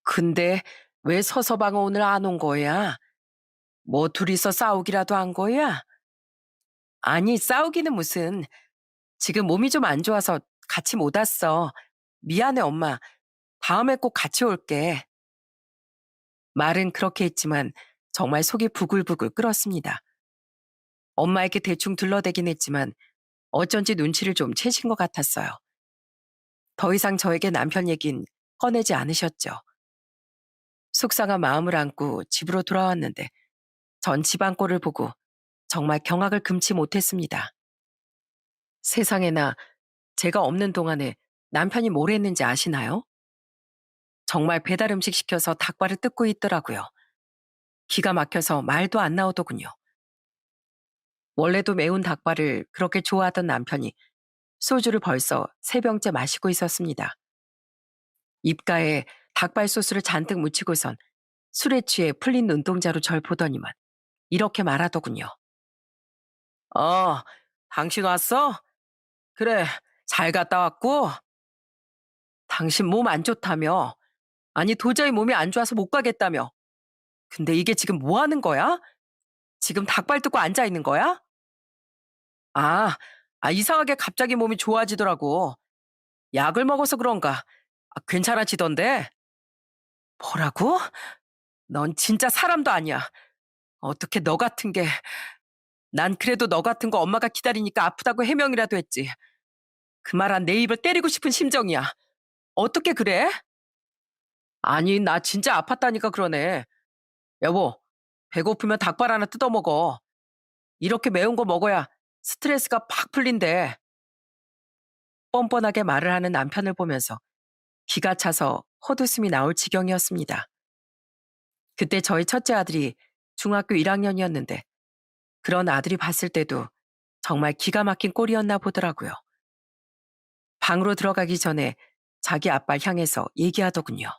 근데 왜 서서방은 오늘 안 온 거야? 뭐 둘이서 싸우기라도 한 거야? 아니, 싸우기는 무슨. 지금 몸이 좀 안 좋아서 같이 못 왔어. 미안해, 엄마. 다음에 꼭 같이 올게. 말은 그렇게 했지만 정말 속이 부글부글 끓었습니다. 엄마에게 대충 둘러대긴 했지만 어쩐지 눈치를 좀 채신 것 같았어요. 더 이상 저에게 남편 얘긴 꺼내지 않으셨죠. 속상한 마음을 안고 집으로 돌아왔는데 전 집안 꼴을 보고 정말 경악을 금치 못했습니다. 세상에나 제가 없는 동안에 남편이 뭘 했는지 아시나요? 정말 배달 음식 시켜서 닭발을 뜯고 있더라고요. 기가 막혀서 말도 안 나오더군요. 원래도 매운 닭발을 그렇게 좋아하던 남편이 소주를 벌써 3병째 마시고 있었습니다. 입가에 닭발 소스를 잔뜩 묻히고선 술에 취해 풀린 눈동자로 절 보더니만 이렇게 말하더군요. 어, 당신 왔어? 그래, 잘 갔다 왔고? 당신 몸 안 좋다며? 아니, 도저히 몸이 안 좋아서 못 가겠다며? 근데 이게 지금 뭐 하는 거야? 지금 닭발 뜯고 앉아 있는 거야? 아, 이상하게 갑자기 몸이 좋아지더라고. 약을 먹어서 그런가? 괜찮아지던데? 뭐라고? 넌 진짜 사람도 아니야. 어떻게 너 같은 게. 난 그래도 너 같은 거 엄마가 기다리니까 아프다고 해명이라도 했지. 그 말 한 내 입을 때리고 싶은 심정이야. 어떻게 그래? 아니, 나 진짜 아팠다니까 그러네. 여보, 배고프면 닭발 하나 뜯어 먹어. 이렇게 매운 거 먹어야 스트레스가 팍 풀린대. 뻔뻔하게 말을 하는 남편을 보면서 기가 차서 헛웃음이 나올 지경이었습니다. 그때 저희 첫째 아들이 중학교 1학년이었는데 그런 아들이 봤을 때도 정말 기가 막힌 꼴이었나 보더라고요. 방으로 들어가기 전에 자기 아빠를 향해서 얘기하더군요.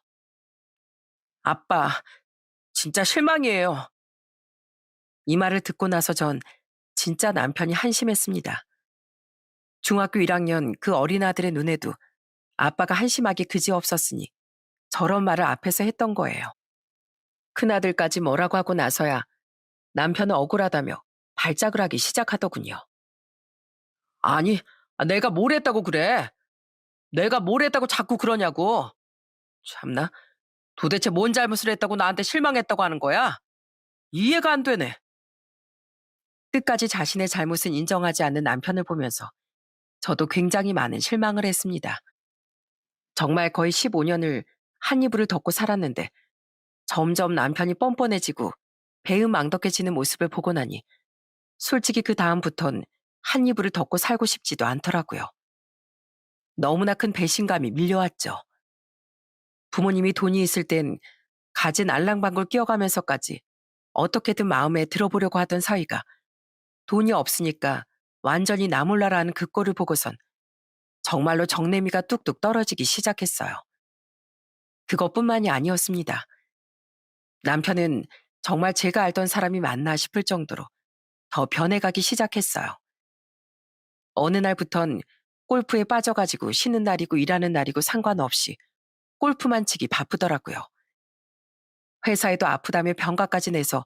아빠, 진짜 실망이에요. 이 말을 듣고 나서 전 진짜 남편이 한심했습니다. 중학교 1학년 그 어린 아들의 눈에도 아빠가 한심하기 그지없었으니 저런 말을 앞에서 했던 거예요. 큰아들까지 뭐라고 하고 나서야 남편은 억울하다며 발작을 하기 시작하더군요. 아니, 내가 뭘 했다고 그래? 내가 뭘 했다고 자꾸 그러냐고. 참나, 도대체 뭔 잘못을 했다고 나한테 실망했다고 하는 거야? 이해가 안 되네. 끝까지 자신의 잘못은 인정하지 않는 남편을 보면서 저도 굉장히 많은 실망을 했습니다. 정말 거의 15년을 한 이불을 덮고 살았는데 점점 남편이 뻔뻔해지고 배은망덕해지는 모습을 보고 나니 솔직히 그 다음부턴 한 이불을 덮고 살고 싶지도 않더라고요. 너무나 큰 배신감이 밀려왔죠. 부모님이 돈이 있을 땐 가진 알랑방글 끼어가면서까지 어떻게든 마음에 들어보려고 하던 사위가 돈이 없으니까 완전히 나몰라라 하는 그 꼴을 보고선 정말로 정내미가 뚝뚝 떨어지기 시작했어요. 그것뿐만이 아니었습니다. 남편은 정말 제가 알던 사람이 맞나 싶을 정도로 더 변해가기 시작했어요. 어느 날부턴 골프에 빠져가지고 쉬는 날이고 일하는 날이고 상관없이 골프만 치기 바쁘더라고요. 회사에도 아프다며 병가까지 내서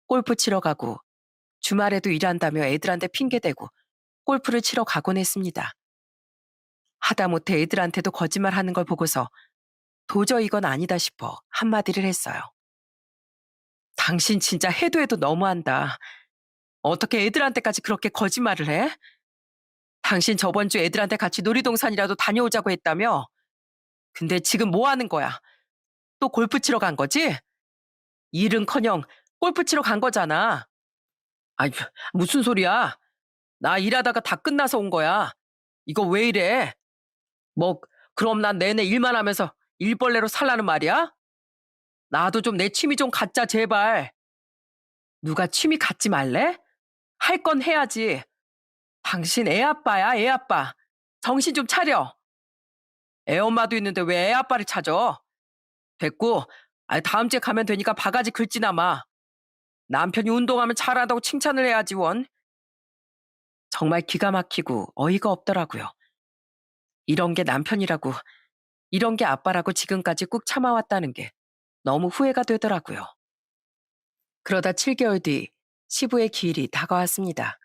골프 치러 가고 주말에도 일한다며 애들한테 핑계대고 골프를 치러 가곤 했습니다. 하다못해 애들한테도 거짓말하는 걸 보고서 도저히 이건 아니다 싶어 한마디를 했어요. 당신 진짜 해도 해도 너무한다. 어떻게 애들한테까지 그렇게 거짓말을 해? 당신 저번 주 애들한테 같이 놀이동산이라도 다녀오자고 했다며? 근데 지금 뭐 하는 거야? 또 골프 치러 간 거지? 일은커녕 골프 치러 간 거잖아. 아이, 무슨 소리야? 나 일하다가 다 끝나서 온 거야. 이거 왜 이래? 뭐, 그럼 난 내내 일만 하면서 일벌레로 살라는 말이야? 나도 좀 내 취미 좀 갖자, 제발. 누가 취미 갖지 말래? 할 건 해야지. 당신 애 아빠야, 애 아빠. 정신 좀 차려. 애 엄마도 있는데 왜 애 아빠를 찾아? 됐고, 다음 주에 가면 되니까 바가지 긁지나 마. 남편이 운동하면 잘한다고 칭찬을 해야지, 원. 정말 기가 막히고 어이가 없더라고요. 이런 게 남편이라고, 이런 게 아빠라고 지금까지 꾹 참아왔다는 게 너무 후회가 되더라고요. 그러다 7개월 뒤 시부의 기일이 다가왔습니다.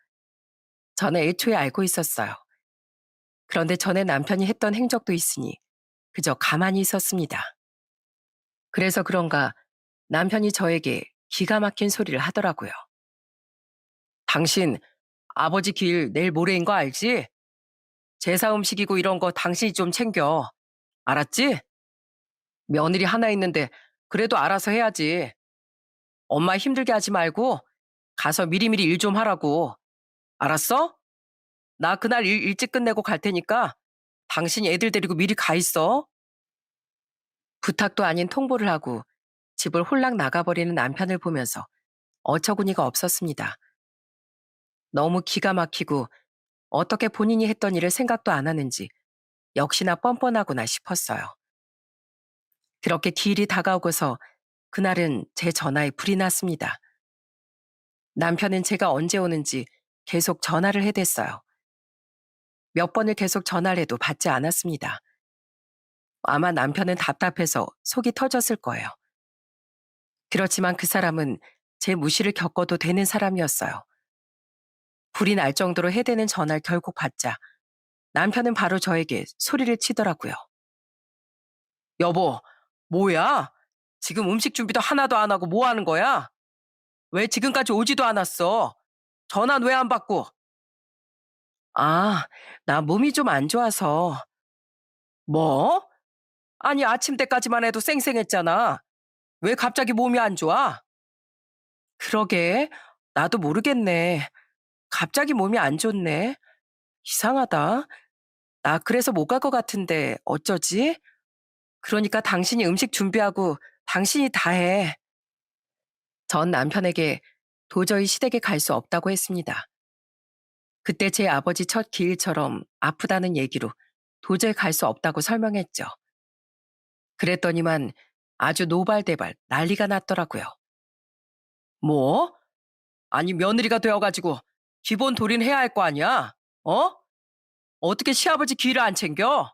저는 애초에 알고 있었어요. 그런데 전에 남편이 했던 행적도 있으니 그저 가만히 있었습니다. 그래서 그런가 남편이 저에게 기가 막힌 소리를 하더라고요. 당신 아버지 기일 내일 모레인 거 알지? 제사 음식이고 이런 거 당신이 좀 챙겨. 알았지? 며느리 하나 있는데 그래도 알아서 해야지. 엄마 힘들게 하지 말고 가서 미리미리 일 좀 하라고. 알았어? 나 그날 일 일찍 끝내고 갈 테니까 당신이 애들 데리고 미리 가 있어. 부탁도 아닌 통보를 하고 집을 홀랑 나가버리는 남편을 보면서 어처구니가 없었습니다. 너무 기가 막히고 어떻게 본인이 했던 일을 생각도 안 하는지 역시나 뻔뻔하구나 싶었어요. 그렇게 기일이 다가오고서 그날은 제 전화에 불이 났습니다. 남편은 제가 언제 오는지 계속 전화를 해댔어요. 몇 번을 계속 전화를 해도 받지 않았습니다. 아마 남편은 답답해서 속이 터졌을 거예요. 그렇지만 그 사람은 제 무시를 겪어도 되는 사람이었어요. 불이 날 정도로 해대는 전화를 결국 받자 남편은 바로 저에게 소리를 치더라고요. 여보, 뭐야? 지금 음식 준비도 하나도 안 하고 뭐 하는 거야? 왜 지금까지 오지도 않았어? 전화는 왜 안 받고? 아, 나 몸이 좀 안 좋아서. 뭐? 아니, 아침 때까지만 해도 쌩쌩했잖아. 왜 갑자기 몸이 안 좋아? 그러게, 나도 모르겠네. 갑자기 몸이 안 좋네. 이상하다. 나 그래서 못 갈 것 같은데 어쩌지? 그러니까 당신이 음식 준비하고 당신이 다 해. 전 남편에게 도저히 시댁에 갈 수 없다고 했습니다. 그때 제 아버지 첫 기일처럼 아프다는 얘기로 도저히 갈 수 없다고 설명했죠. 그랬더니만 아주 노발대발 난리가 났더라고요. 뭐? 아니 며느리가 되어가지고 기본 도리는 해야 할 거 아니야? 어? 어떻게 시아버지 기일을 안 챙겨?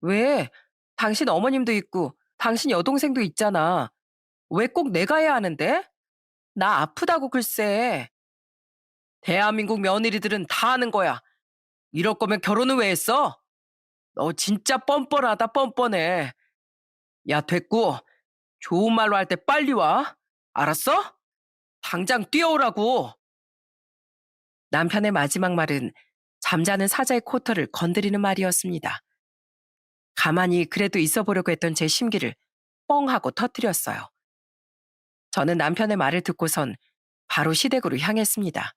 왜? 당신 어머님도 있고 당신 여동생도 있잖아. 왜 꼭 내가 해야 하는데? 나 아프다고 글쎄. 대한민국 며느리들은 다 하는 거야. 이럴 거면 결혼은 왜 했어? 너 진짜 뻔뻔하다 뻔뻔해. 야 됐고 좋은 말로 할 때 빨리 와. 알았어? 당장 뛰어오라고. 남편의 마지막 말은 잠자는 사자의 코털을 건드리는 말이었습니다. 가만히 그래도 있어 보려고 했던 제 심기를 뻥 하고 터뜨렸어요. 저는 남편의 말을 듣고선 바로 시댁으로 향했습니다.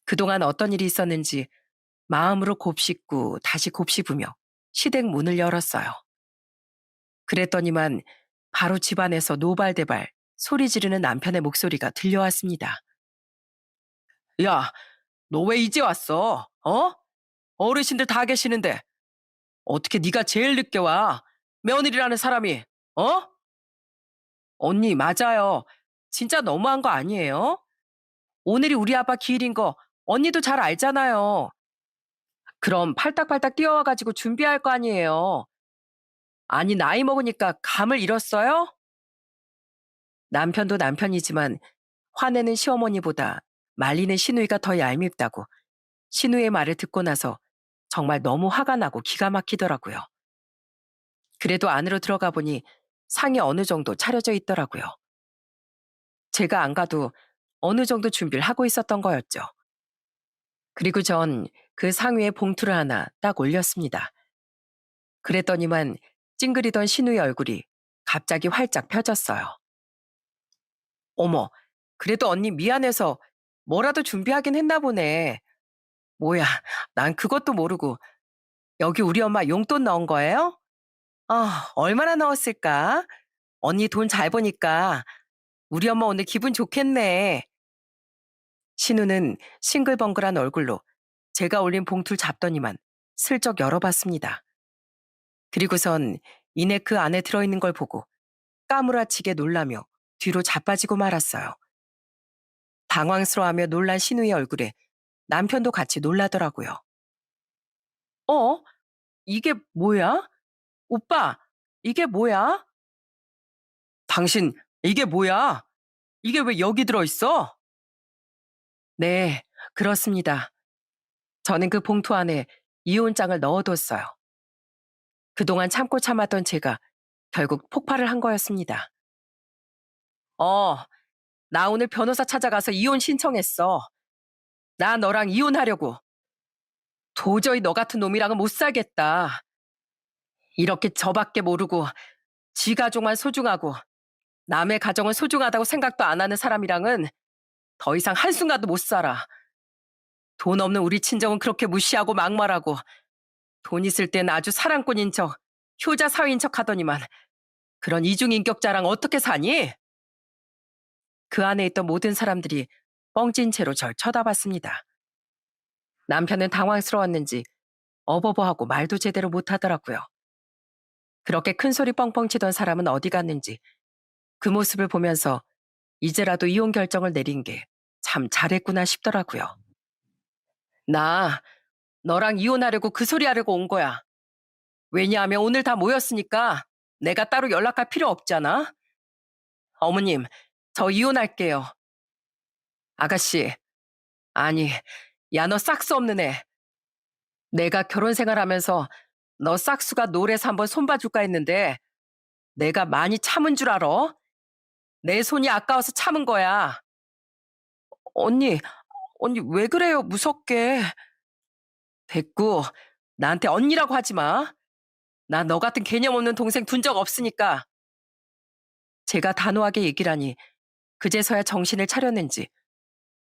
그동안 어떤 일이 있었는지 마음으로 곱씹고 다시 곱씹으며 시댁 문을 열었어요. 그랬더니만 바로 집안에서 노발대발 소리 지르는 남편의 목소리가 들려왔습니다. 야, 너 왜 이제 왔어? 어? 어르신들 다 계시는데 어떻게 네가 제일 늦게 와? 며느리라는 사람이, 어? 언니, 맞아요. 진짜 너무한 거 아니에요? 오늘이 우리 아빠 기일인 거 언니도 잘 알잖아요. 그럼 팔딱팔딱 뛰어와가지고 준비할 거 아니에요. 아니, 나이 먹으니까 감을 잃었어요? 남편도 남편이지만 화내는 시어머니보다 말리는 시누이가 더 얄밉다고 시누이의 말을 듣고 나서 정말 너무 화가 나고 기가 막히더라고요. 그래도 안으로 들어가 보니 상이 어느 정도 차려져 있더라고요. 제가 안 가도 어느 정도 준비를 하고 있었던 거였죠. 그리고 전 그 상 위에 봉투를 하나 딱 올렸습니다. 그랬더니만 찡그리던 시누이 얼굴이 갑자기 활짝 펴졌어요. 어머, 그래도 언니 미안해서 뭐라도 준비하긴 했나 보네. 뭐야, 난 그것도 모르고 여기 우리 엄마 용돈 넣은 거예요? 아, 얼마나 넣었을까? 언니 돈 잘 버니까 우리 엄마 오늘 기분 좋겠네. 신우는 싱글벙글한 얼굴로 제가 올린 봉투를 잡더니만 슬쩍 열어봤습니다. 그리고선 이내 그 안에 들어있는 걸 보고 까무라치게 놀라며 뒤로 자빠지고 말았어요. 당황스러워하며 놀란 신우의 얼굴에 남편도 같이 놀라더라고요. 어? 이게 뭐야? 오빠, 이게 뭐야? 당신, 이게 뭐야? 이게 왜 여기 들어있어? 네, 그렇습니다. 저는 그 봉투 안에 이혼장을 넣어뒀어요. 그동안 참고 참았던 제가 결국 폭발을 한 거였습니다. 어, 나 오늘 변호사 찾아가서 이혼 신청했어. 나 너랑 이혼하려고. 도저히 너 같은 놈이랑은 못 살겠다. 이렇게 저밖에 모르고 지 가족만 소중하고 남의 가정은 소중하다고 생각도 안 하는 사람이랑은 더 이상 한순간도 못 살아. 돈 없는 우리 친정은 그렇게 무시하고 막말하고 돈 있을 땐 아주 사랑꾼인 척, 효자 사위인 척 하더니만 그런 이중인격자랑 어떻게 사니? 그 안에 있던 모든 사람들이 뻥찐 채로 절 쳐다봤습니다. 남편은 당황스러웠는지 어버버하고 말도 제대로 못하더라고요. 그렇게 큰 소리 뻥뻥 치던 사람은 어디 갔는지 그 모습을 보면서 이제라도 이혼 결정을 내린 게 참 잘했구나 싶더라고요. 나 너랑 이혼하려고 그 소리 하려고 온 거야. 왜냐하면 오늘 다 모였으니까 내가 따로 연락할 필요 없잖아. 어머님, 저 이혼할게요. 아가씨, 아니, 야, 너 싹수 없는 애. 내가 결혼 생활하면서 너 싹수가 노래서 한번 손봐줄까 했는데 내가 많이 참은 줄 알아? 내 손이 아까워서 참은 거야. 언니, 언니 왜 그래요? 무섭게. 됐고, 나한테 언니라고 하지 마. 나 너 같은 개념 없는 동생 둔 적 없으니까. 제가 단호하게 얘기를 하니 그제서야 정신을 차렸는지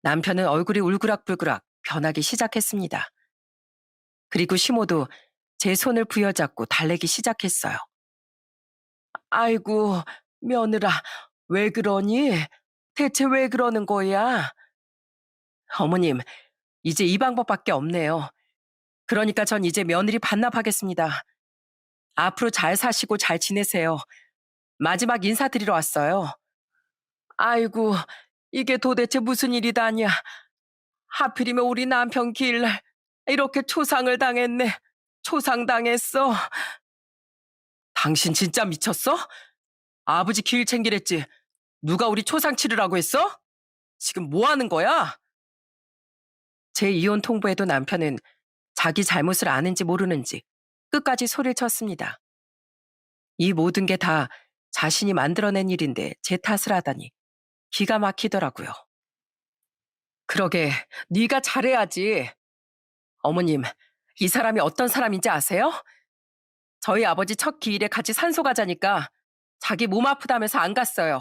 남편은 얼굴이 울그락불그락 변하기 시작했습니다. 그리고 시모도 제 손을 부여잡고 달래기 시작했어요. 아이고, 며느라, 왜 그러니? 대체 왜 그러는 거야? 어머님, 이제 이 방법밖에 없네요. 그러니까 전 이제 며느리 반납하겠습니다. 앞으로 잘 사시고 잘 지내세요. 마지막 인사드리러 왔어요. 아이고, 이게 도대체 무슨 일이다냐. 하필이면 우리 남편 길날 이렇게 초상을 당했네. 초상당했어. 당신 진짜 미쳤어? 아버지 길 챙기랬지. 누가 우리 초상 치르라고 했어? 지금 뭐 하는 거야? 제 이혼 통보에도 남편은 자기 잘못을 아는지 모르는지 끝까지 소리를 쳤습니다. 이 모든 게 다 자신이 만들어낸 일인데 제 탓을 하다니 기가 막히더라고요. 그러게, 네가 잘해야지. 어머님, 이 사람이 어떤 사람인지 아세요? 저희 아버지 첫 기일에 같이 산소 가자니까 자기 몸 아프다면서 안 갔어요.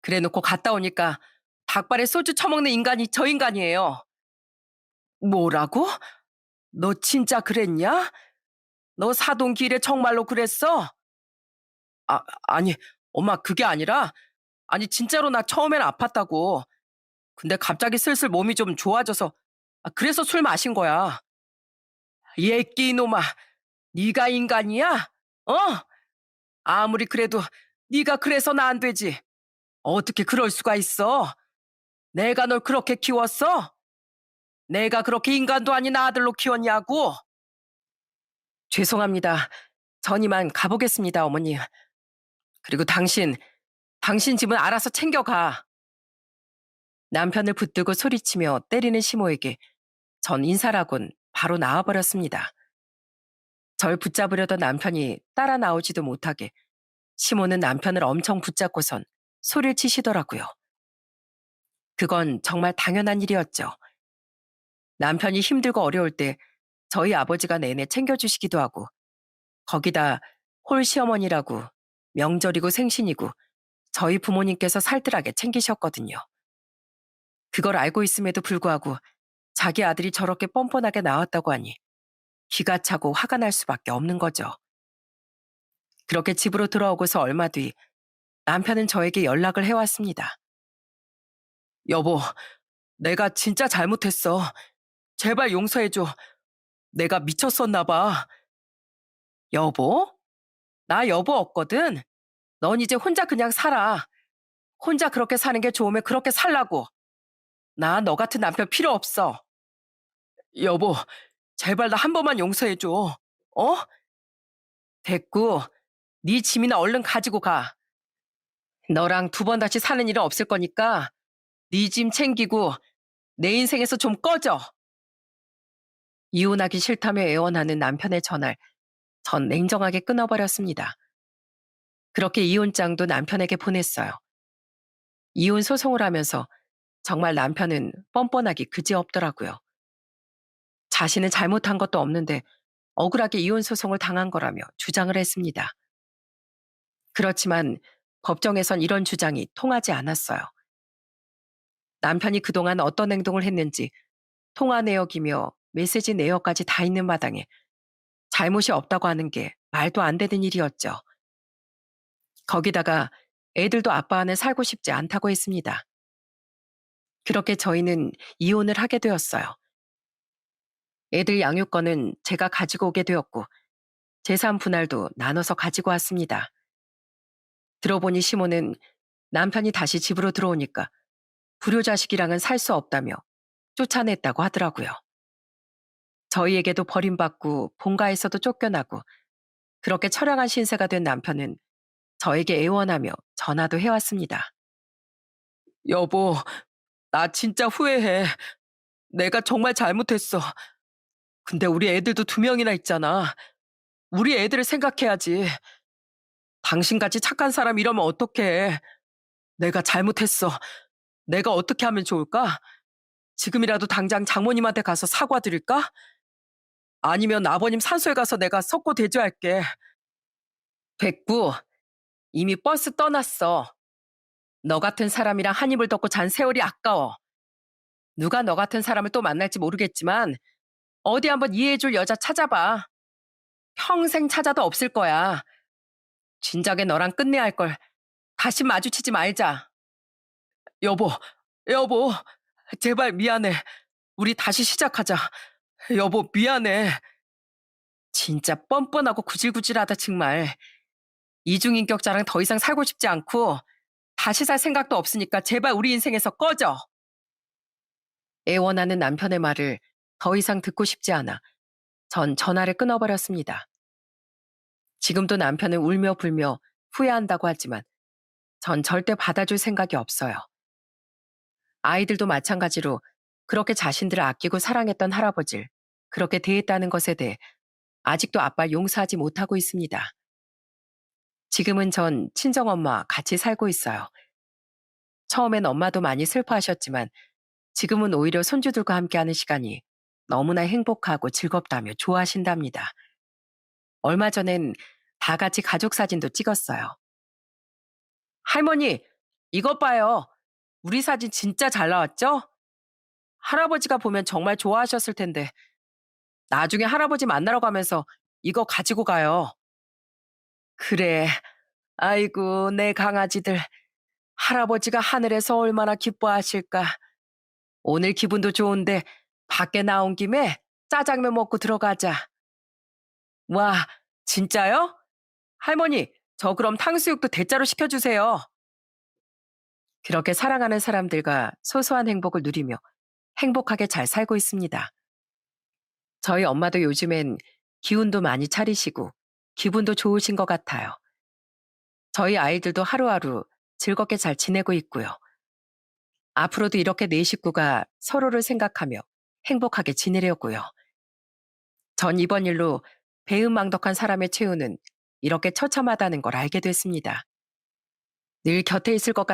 그래놓고 갔다 오니까 닭발에 소주 처먹는 인간이 저 인간이에요. 뭐라고? 너 진짜 그랬냐? 너 사돈 길에 정말로 그랬어? 아니, 엄마 그게 아니라, 아니 진짜로 나 처음엔 아팠다고. 근데 갑자기 슬슬 몸이 좀 좋아져서, 그래서 술 마신 거야. 예끼 이놈아, 네가 인간이야? 어? 아무리 그래도 네가 그래서는 안 되지. 어떻게 그럴 수가 있어? 내가 널 그렇게 키웠어? 내가 그렇게 인간도 아닌 아들로 키웠냐고? 죄송합니다. 전 이만 가보겠습니다, 어머님. 그리고 당신 집은 알아서 챙겨가. 남편을 붙들고 소리치며 때리는 시모에게 전 인사라곤 바로 나와버렸습니다. 절 붙잡으려던 남편이 따라 나오지도 못하게 시모는 남편을 엄청 붙잡고선 소리를 치시더라고요. 그건 정말 당연한 일이었죠. 남편이 힘들고 어려울 때 저희 아버지가 내내 챙겨주시기도 하고 거기다 홀 시어머니라고 명절이고 생신이고 저희 부모님께서 살뜰하게 챙기셨거든요. 그걸 알고 있음에도 불구하고 자기 아들이 저렇게 뻔뻔하게 나왔다고 하니 기가 차고 화가 날 수밖에 없는 거죠. 그렇게 집으로 돌아오고서 얼마 뒤 남편은 저에게 연락을 해왔습니다. 여보, 내가 진짜 잘못했어. 제발 용서해줘. 내가 미쳤었나 봐. 여보? 나 여보 없거든. 넌 이제 혼자 그냥 살아. 혼자 그렇게 사는 게 좋으면 그렇게 살라고. 나 너 같은 남편 필요 없어. 여보, 제발 나 한 번만 용서해줘. 어? 됐고, 네 짐이나 얼른 가지고 가. 너랑 두 번 다시 사는 일은 없을 거니까 네 짐 챙기고 내 인생에서 좀 꺼져. 이혼하기 싫다며 애원하는 남편의 전화를 전 냉정하게 끊어버렸습니다. 그렇게 이혼장도 남편에게 보냈어요. 이혼 소송을 하면서 정말 남편은 뻔뻔하기 그지없더라고요. 자신은 잘못한 것도 없는데 억울하게 이혼 소송을 당한 거라며 주장을 했습니다. 그렇지만 법정에선 이런 주장이 통하지 않았어요. 남편이 그동안 어떤 행동을 했는지 통화 내역이며 메시지 내역까지 다 있는 마당에 잘못이 없다고 하는 게 말도 안 되는 일이었죠. 거기다가 애들도 아빠와는 살고 싶지 않다고 했습니다. 그렇게 저희는 이혼을 하게 되었어요. 애들 양육권은 제가 가지고 오게 되었고 재산 분할도 나눠서 가지고 왔습니다. 들어보니 시모는 남편이 다시 집으로 들어오니까 불효자식이랑은 살 수 없다며 쫓아냈다고 하더라고요. 저희에게도 버림받고 본가에서도 쫓겨나고 그렇게 처량한 신세가 된 남편은 저에게 애원하며 전화도 해왔습니다. 여보, 나 진짜 후회해. 내가 정말 잘못했어. 근데 우리 애들도 두 명이나 있잖아. 우리 애들을 생각해야지. 당신같이 착한 사람 이러면 어떡해. 내가 잘못했어. 내가 어떻게 하면 좋을까? 지금이라도 당장 장모님한테 가서 사과드릴까? 아니면 아버님 산소에 가서 내가 석고 대조할게. 됐고, 이미 버스 떠났어. 너 같은 사람이랑 한 입을 덮고 잔 세월이 아까워. 누가 너 같은 사람을 또 만날지 모르겠지만 어디 한번 이해해줄 여자 찾아봐. 평생 찾아도 없을 거야. 진작에 너랑 끝내야 할 걸. 다시 마주치지 말자. 여보, 여보, 제발 미안해. 우리 다시 시작하자. 여보, 미안해. 진짜 뻔뻔하고 구질구질하다 정말. 이중인격자랑 더 이상 살고 싶지 않고 다시 살 생각도 없으니까 제발 우리 인생에서 꺼져. 애원하는 남편의 말을 더 이상 듣고 싶지 않아 전 전화를 끊어버렸습니다. 지금도 남편은 울며 불며 후회한다고 하지만 전 절대 받아줄 생각이 없어요. 아이들도 마찬가지로 그렇게 자신들을 아끼고 사랑했던 할아버지를 그렇게 대했다는 것에 대해 아직도 아빠를 용서하지 못하고 있습니다. 지금은 전 친정엄마와 같이 살고 있어요. 처음엔 엄마도 많이 슬퍼하셨지만 지금은 오히려 손주들과 함께하는 시간이 너무나 행복하고 즐겁다며 좋아하신답니다. 얼마 전엔 다 같이 가족 사진도 찍었어요. 할머니, 이것 봐요. 우리 사진 진짜 잘 나왔죠? 할아버지가 보면 정말 좋아하셨을 텐데 나중에 할아버지 만나러 가면서 이거 가지고 가요. 그래. 아이고, 내 강아지들. 할아버지가 하늘에서 얼마나 기뻐하실까. 오늘 기분도 좋은데 밖에 나온 김에 짜장면 먹고 들어가자. 와, 진짜요? 할머니, 저 그럼 탕수육도 대짜로 시켜주세요. 그렇게 사랑하는 사람들과 소소한 행복을 누리며 행복하게 잘 살고 있습니다. 저희 엄마도 요즘엔 기운도 많이 차리시고 기분도 좋으신 것 같아요. 저희 아이들도 하루하루 즐겁게 잘 지내고 있고요. 앞으로도 이렇게 네 식구가 서로를 생각하며 행복하게 지내려고요. 전 이번 일로 배은망덕한 사람의 최후는 이렇게 처참하다는 걸 알게 됐습니다. 늘 곁에 있을 것